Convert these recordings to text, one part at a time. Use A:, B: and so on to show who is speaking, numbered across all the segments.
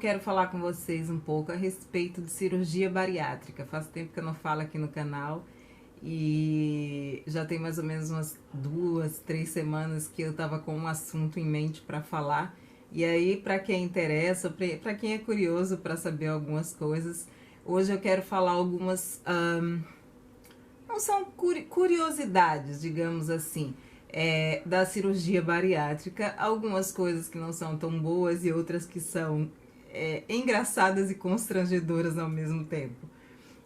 A: quero falar com vocês um pouco a respeito de cirurgia bariátrica. Faz tempo que eu não falo aqui no canal e já tem mais ou menos umas 2, 3 semanas que eu tava com um assunto em mente para falar. E aí, para quem interessa, para quem é curioso para saber algumas coisas, hoje eu quero falar algumas, não são curiosidades, digamos assim, da cirurgia bariátrica, algumas coisas que não são tão boas e outras que são engraçadas e constrangedoras ao mesmo tempo.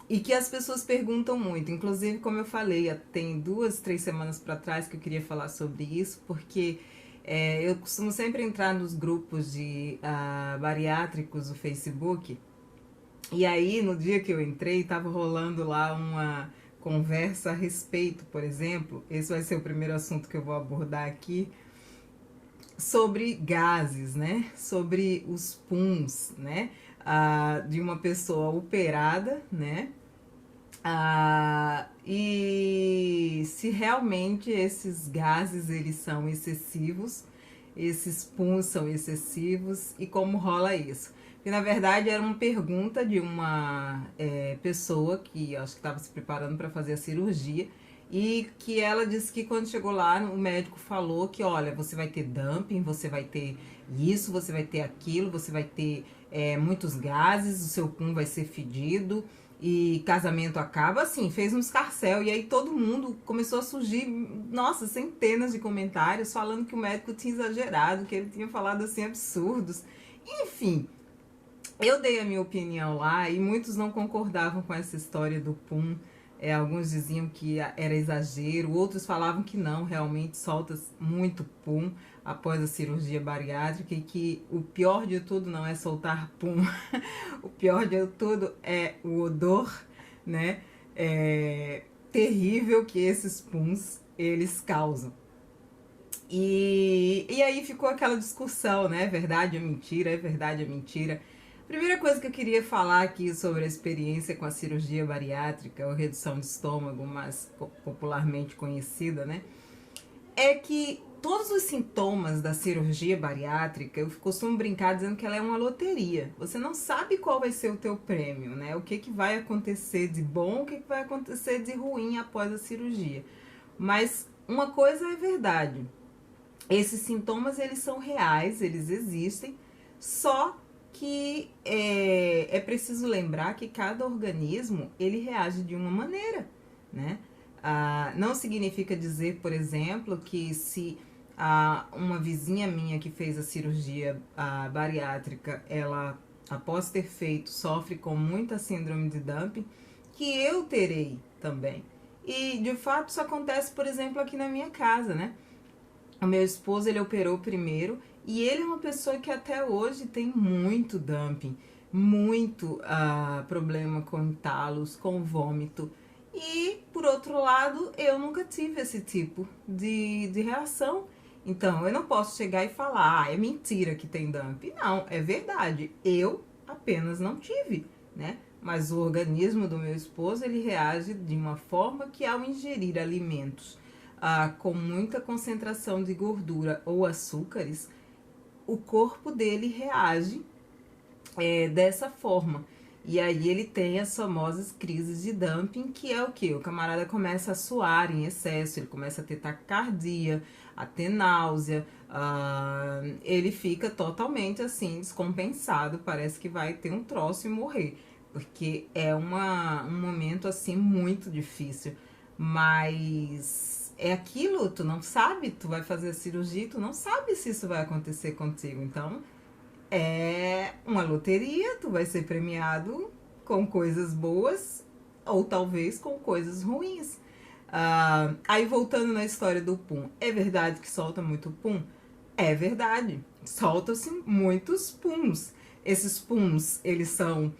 A: E que as pessoas perguntam muito, inclusive, como eu falei, tem 2, 3 semanas para trás que eu queria falar sobre isso, porque eu costumo sempre entrar nos grupos de bariátricos do Facebook, e aí no dia que eu entrei, estava rolando lá uma conversa a respeito, por exemplo, esse vai ser o primeiro assunto que eu vou abordar aqui, sobre gases, né? Sobre os PUNs, né? De uma pessoa operada, né? E se realmente esses gases eles são excessivos, esses PUNs são excessivos e como rola isso. E na verdade era uma pergunta de uma pessoa que acho que estava se preparando para fazer a cirurgia e que ela disse que quando chegou lá o médico falou que olha, você vai ter dumping, você vai ter isso, você vai ter aquilo, você vai ter muitos gases, o seu pum vai ser fedido e casamento acaba, assim, fez um escarcéu e aí todo mundo começou a surgir, nossa, centenas de comentários falando que o médico tinha exagerado, que ele tinha falado assim absurdos, enfim. Eu dei a minha opinião lá e muitos não concordavam com essa história do pum. Alguns diziam que era exagero, outros falavam que não, realmente solta muito pum após a cirurgia bariátrica e que o pior de tudo não é soltar pum, o pior de tudo é o odor, né? Terrível que esses puns eles causam. E aí ficou aquela discussão, né? Verdade ou mentira, é verdade ou mentira. Primeira coisa que eu queria falar aqui sobre a experiência com a cirurgia bariátrica, ou redução de estômago, mais popularmente conhecida, né? É que todos os sintomas da cirurgia bariátrica, eu costumo brincar dizendo que ela é uma loteria. Você não sabe qual vai ser o teu prêmio, né? O que vai acontecer de bom, o que vai acontecer de ruim após a cirurgia. Mas uma coisa é verdade. Esses sintomas, eles são reais, eles existem, só que é preciso lembrar que cada organismo, ele reage de uma maneira, né? Não significa dizer, por exemplo, que se uma vizinha minha que fez a cirurgia bariátrica, ela, após ter feito, sofre com muita síndrome de dumping, que eu terei também. E, de fato, isso acontece, por exemplo, aqui na minha casa, né? O meu esposo, ele operou primeiro e ele é uma pessoa que até hoje tem muito dumping, muito problema com entalos, com vômito. E, por outro lado, eu nunca tive esse tipo de reação. Então, eu não posso chegar e falar, é mentira que tem dumping. Não, é verdade, eu apenas não tive, né? Mas o organismo do meu esposo, ele reage de uma forma que ao ingerir alimentos com muita concentração de gordura ou açúcares, o corpo dele reage dessa forma. E aí ele tem as famosas crises de dumping, que é o que? O camarada começa a suar em excesso, ele começa a ter taquicardia, a ter náusea, ele fica totalmente assim descompensado, parece que vai ter um troço e morrer, porque é um momento assim muito difícil, mas é aquilo, tu não sabe, tu vai fazer a cirurgia, tu não sabe se isso vai acontecer contigo, então é uma loteria, tu vai ser premiado com coisas boas ou talvez com coisas ruins. Aí voltando na história do pum, é verdade que solta muito pum? É verdade, soltam-se muitos puns. Esses puns, eles são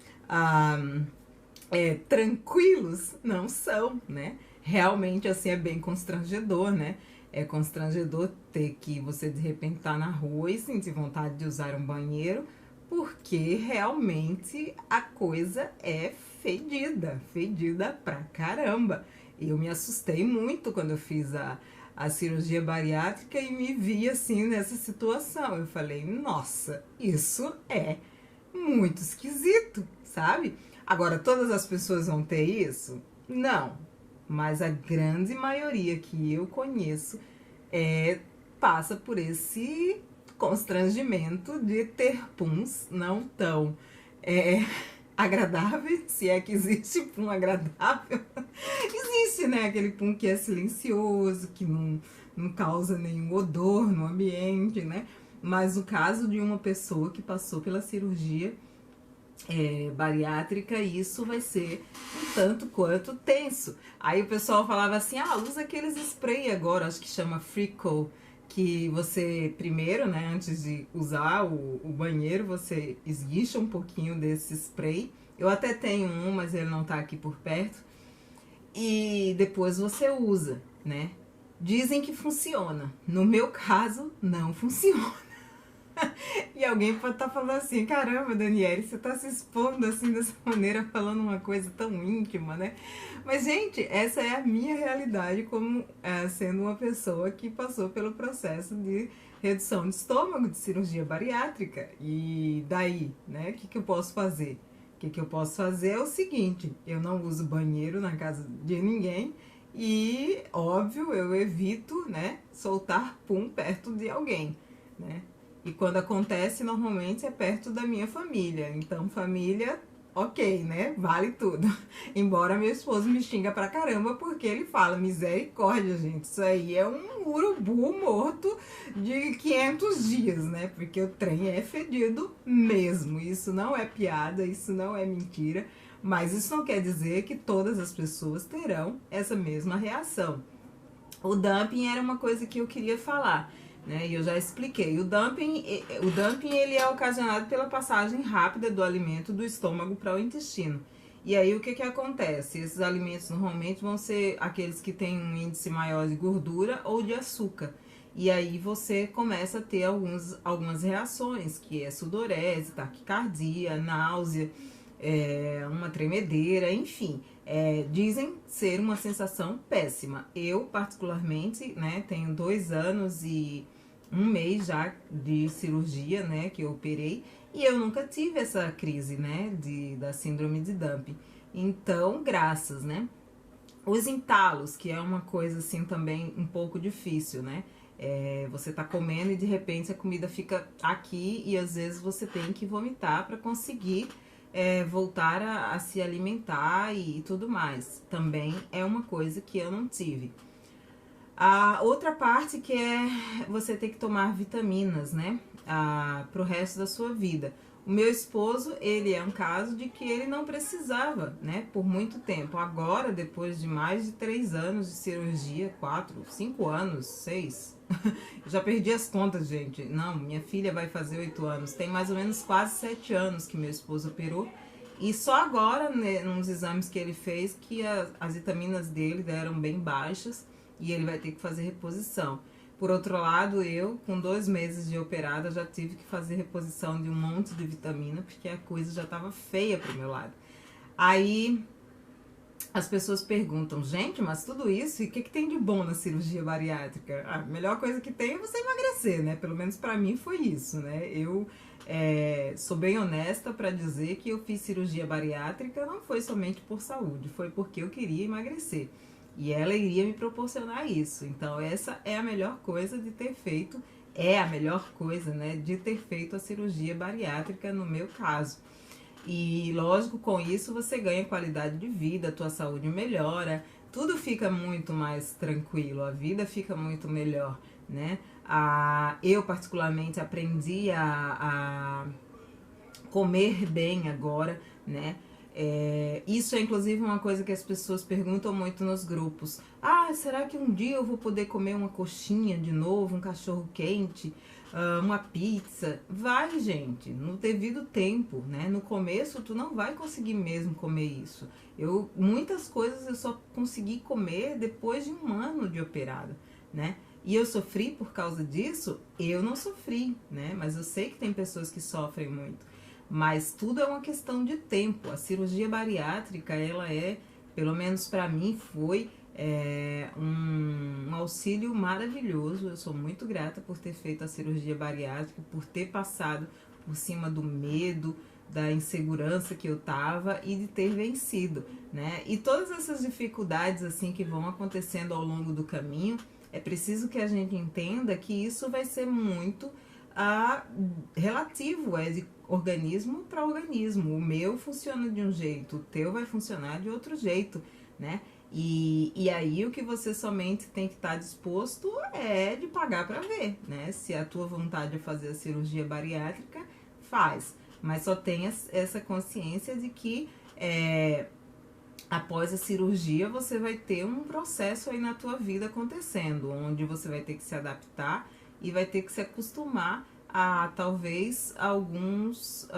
A: tranquilos? Não são, né? Realmente assim é bem constrangedor, né? É constrangedor ter que você de repente tá na rua e sentir vontade de usar um banheiro, porque realmente a coisa é fedida, fedida pra caramba. Eu me assustei muito quando eu fiz a cirurgia bariátrica e me vi assim nessa situação. Eu falei, nossa, isso é muito esquisito, sabe? Agora, todas as pessoas vão ter isso? Não. Mas a grande maioria que eu conheço passa por esse constrangimento de ter puns não tão é, agradáveis, se é que existe pum agradável. Existe, né? Aquele pum que é silencioso, que não causa nenhum odor no ambiente, né? Mas no caso de uma pessoa que passou pela cirurgia bariátrica, isso vai ser um tanto quanto tenso. Aí o pessoal falava assim, usa aqueles spray agora, acho que chama Frico, que você primeiro, né, antes de usar o banheiro, você esguicha um pouquinho desse spray. Eu até tenho um, mas ele não tá aqui por perto. E depois você usa, né? Dizem que funciona. No meu caso, não funciona. E alguém pode estar falando assim, caramba, Daniele, você está se expondo assim dessa maneira, falando uma coisa tão íntima, né? Mas, gente, essa é a minha realidade como sendo uma pessoa que passou pelo processo de redução de estômago, de cirurgia bariátrica. E daí, né? O que eu posso fazer? O que eu posso fazer é o seguinte, eu não uso banheiro na casa de ninguém e, óbvio, eu evito, né, soltar pum perto de alguém, né? E quando acontece, normalmente é perto da minha família. Então, família, ok, né? Vale tudo. Embora meu esposo me xinga pra caramba, porque ele fala, misericórdia, gente, isso aí é um urubu morto de 500 dias, né? Porque o trem é fedido mesmo. Isso não é piada, isso não é mentira. Mas isso não quer dizer que todas as pessoas terão essa mesma reação. O dumping era uma coisa que eu queria falar, né? E eu já expliquei. O dumping ele é ocasionado pela passagem rápida do alimento do estômago para o intestino. E aí o que acontece? Esses alimentos normalmente vão ser aqueles que têm um índice maior de gordura ou de açúcar. E aí você começa a ter algumas reações, que é sudorese, taquicardia, náusea, uma tremedeira, enfim. Dizem ser uma sensação péssima. Eu, particularmente, né, tenho 2 anos e 1 mês já de cirurgia, né, que eu operei, e eu nunca tive essa crise, né, da síndrome de Dumping. Então, graças, né? Os entalos, que é uma coisa assim também um pouco difícil, né? Você tá comendo e de repente a comida fica aqui e às vezes você tem que vomitar para conseguir voltar a se alimentar e tudo mais. Também é uma coisa que eu não tive. A outra parte que é você ter que tomar vitaminas, né? Pro resto da sua vida. O meu esposo, ele é um caso de que ele não precisava, né? Por muito tempo. Agora, depois de mais de 3 anos de cirurgia, 4, 5 anos, 6. Já perdi as contas, gente. Não, minha filha vai fazer 8 anos. Tem mais ou menos quase 7 anos que meu esposo operou. E só agora, né, nos exames que ele fez, que as vitaminas dele deram bem baixas e ele vai ter que fazer reposição. Por outro lado, eu, com 2 meses de operada, já tive que fazer reposição de um monte de vitamina, porque a coisa já estava feia pro meu lado. Aí as pessoas perguntam, gente, mas tudo isso, e o que tem de bom na cirurgia bariátrica? A melhor coisa que tem é você emagrecer, né? Pelo menos pra mim foi isso, né? Eu sou bem honesta pra dizer que eu fiz cirurgia bariátrica não foi somente por saúde, foi porque eu queria emagrecer. E ela iria me proporcionar isso. Então essa é a melhor coisa de ter feito, a melhor coisa, né, de ter feito a cirurgia bariátrica no meu caso. E lógico, com isso você ganha qualidade de vida, a tua saúde melhora, tudo fica muito mais tranquilo, a vida fica muito melhor, né? Eu particularmente aprendi a comer bem agora, né? Isso é inclusive uma coisa que as pessoas perguntam muito nos grupos. Será que um dia eu vou poder comer uma coxinha de novo, um cachorro quente, uma pizza? Vai, gente, no devido tempo, né? No começo tu não vai conseguir mesmo comer isso. Muitas coisas eu só consegui comer depois de 1 ano de operada, né? E eu sofri por causa disso? Eu não sofri, né? Mas eu sei que tem pessoas que sofrem muito. Mas tudo é uma questão de tempo. A cirurgia bariátrica, ela pelo menos para mim, foi um auxílio maravilhoso. Eu sou muito grata por ter feito a cirurgia bariátrica, por ter passado por cima do medo, da insegurança que eu tava e de ter vencido, né? E todas essas dificuldades assim que vão acontecendo ao longo do caminho, é preciso que a gente entenda que isso vai ser muito relativo, é de organismo para organismo. O meu funciona de um jeito, o teu vai funcionar de outro jeito, né? E aí o que você somente tem que estar disposto é de pagar para ver, né? Se a tua vontade é fazer a cirurgia bariátrica, faz. Mas só tenha essa consciência de que após a cirurgia você vai ter um processo aí na tua vida acontecendo, onde você vai ter que se adaptar e vai ter que se acostumar a talvez algumas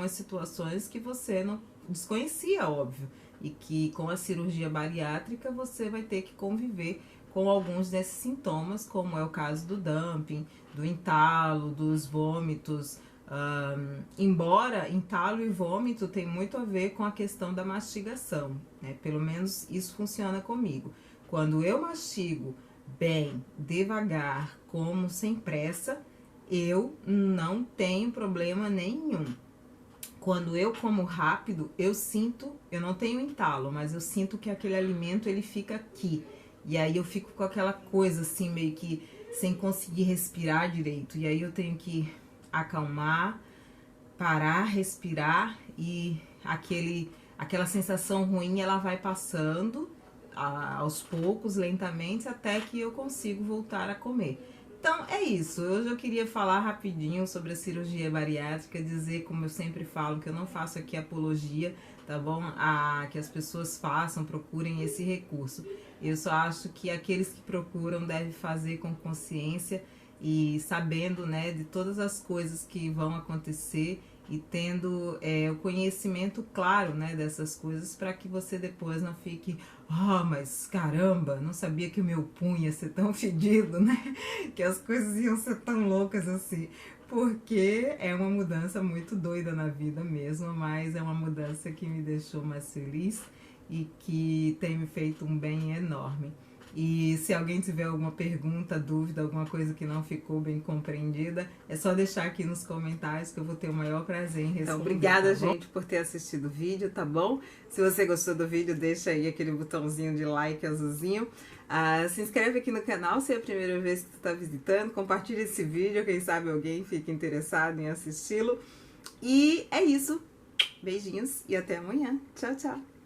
A: situações que você não desconhecia, óbvio, e que com a cirurgia bariátrica você vai ter que conviver com alguns desses sintomas, como é o caso do dumping, do entalo, dos vômitos. Embora entalo e vômito tem muito a ver com a questão da mastigação, né? Pelo menos isso funciona comigo. Quando eu mastigo bem, devagar, como sem pressa, eu não tenho problema nenhum. Quando eu como rápido, eu não tenho entalo, mas eu sinto que aquele alimento ele fica aqui. E aí eu fico com aquela coisa assim, meio que sem conseguir respirar direito. E aí eu tenho que acalmar, parar, respirar e aquela sensação ruim ela vai passando aos poucos, lentamente, até que eu consigo voltar a comer. Então é isso, hoje eu queria falar rapidinho sobre a cirurgia bariátrica, dizer, como eu sempre falo, que eu não faço aqui apologia, tá bom? Que as pessoas façam, procurem esse recurso. Eu só acho que aqueles que procuram devem fazer com consciência e sabendo, né, de todas as coisas que vão acontecer e tendo o conhecimento claro, né, dessas coisas, para que você depois não fique, mas caramba, não sabia que o meu punho ia ser tão fedido, né, que as coisas iam ser tão loucas assim, porque é uma mudança muito doida na vida mesmo, mas é uma mudança que me deixou mais feliz e que tem me feito um bem enorme. E se alguém tiver alguma pergunta, dúvida, alguma coisa que não ficou bem compreendida, é só deixar aqui nos comentários que eu vou ter o maior prazer em responder. Então, obrigada, gente, por ter assistido o vídeo, tá bom? Se você gostou do vídeo, deixa aí aquele botãozinho de like azulzinho. Se inscreve aqui no canal se é a primeira vez que tu tá visitando. Compartilha esse vídeo, quem sabe alguém fique interessado em assisti-lo. E é isso. Beijinhos e até amanhã. Tchau, tchau.